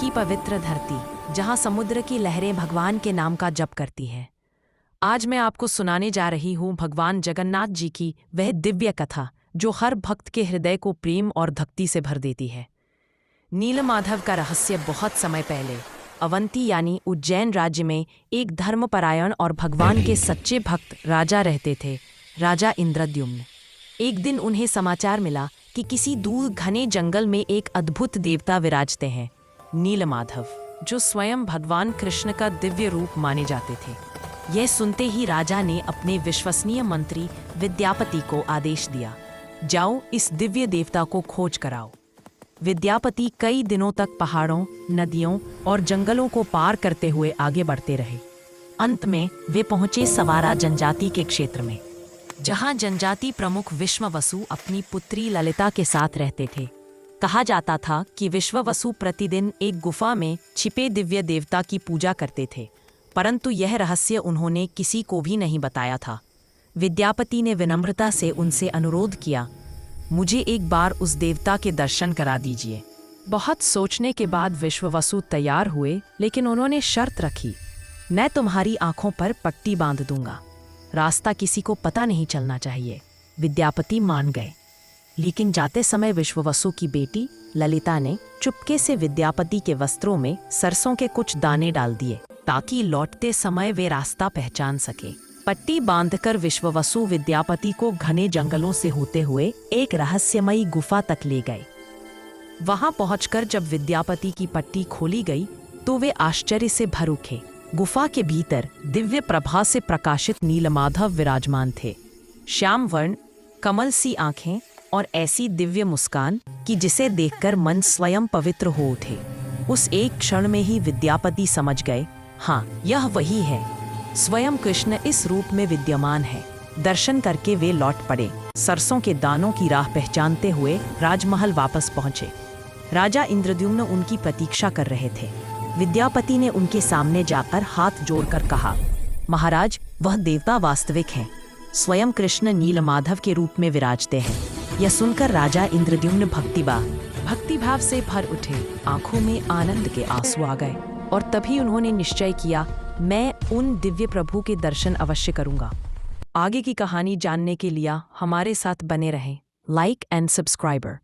की पवित्र धरती, जहां समुद्र की लहरें भगवान के नाम का जप करती हैं। आज मैं आपको सुनाने जा रही हूँ भगवान जगन्नाथ जी की वह दिव्य कथा जो हर भक्त के हृदय को प्रेम और भक्ति से भर देती है। नीलमाधव का रहस्य। बहुत समय पहले अवंती यानी उज्जैन राज्य में एक धर्मपरायण और भगवान के सच्चे भक्त राजा रहते थे, राजा इंद्रद्युम्न। एक दिन उन्हें समाचार मिला कि किसी दूर घने जंगल में एक अद्भुत देवता विराजते हैं, नीलमाधव, जो स्वयं भगवान कृष्ण का दिव्य रूप माने जाते थे। यह सुनते ही राजा ने अपने विश्वसनीय मंत्री विद्यापति को आदेश दिया, जाओ इस दिव्य देवता को खोज कराओ। विद्यापति कई दिनों तक पहाड़ों, नदियों और जंगलों को पार करते हुए आगे बढ़ते रहे। अंत में वे पहुंचे सवारा जनजाति के क्षेत्र में, जहां जनजाति प्रमुख विश्ववसु अपनी पुत्री ललिता के साथ रहते थे। कहा जाता था कि विश्ववसु प्रतिदिन एक गुफा में छिपे दिव्य देवता की पूजा करते थे, परंतु यह रहस्य उन्होंने किसी को भी नहीं बताया था। विद्यापति ने विनम्रता से उनसे अनुरोध किया, मुझे एक बार उस देवता के दर्शन करा दीजिए। बहुत सोचने के बाद विश्ववसु तैयार हुए, लेकिन उन्होंने शर्त रखी, मैं तुम्हारी आंखों पर पट्टी बांध दूंगा, रास्ता किसी को पता नहीं चलना चाहिए। विद्यापति मान गए, लेकिन जाते समय विश्ववसु की बेटी ललिता ने चुपके से विद्यापति के वस्त्रों में सरसों के कुछ दाने डाल दिए, ताकि लौटते समय वे रास्ता पहचान सके। पट्टी बांधकर विश्ववसु विद्यापति को घने जंगलों से होते हुए एक रहस्यमयी गुफा तक ले गए। वहां पहुंचकर जब विद्यापति की पट्टी खोली गई तो वे आश्चर्य से भर उठे। गुफा के भीतर दिव्य प्रभा से प्रकाशित नीलमाधव विराजमान थे। श्याम वर्ण, कमल सी आंखें और ऐसी दिव्य मुस्कान कि जिसे देखकर मन स्वयं पवित्र हो उठे। उस एक क्षण में ही विद्यापति समझ गए, हाँ, यह वही है, स्वयं कृष्ण इस रूप में विद्यमान है। दर्शन करके वे लौट पड़े। सरसों के दानों की राह पहचानते हुए राजमहल वापस पहुंचे। राजा इंद्रद्युम्न उनकी प्रतीक्षा कर रहे थे। विद्यापति ने उनके सामने जाकर हाथ जोड़कर कहा, महाराज, वह देवता वास्तविक हैं, स्वयं कृष्ण नीलमाधव के रूप में विराजते हैं। यह सुनकर राजा इंद्रद्युम्न भक्तिभाव से भर उठे। आंखों में आनंद के आंसू आ गए और तभी उन्होंने निश्चय किया, मैं उन दिव्य प्रभु के दर्शन अवश्य करूंगा। आगे की कहानी जानने के लिए हमारे साथ बने रहें। Like and subscriber.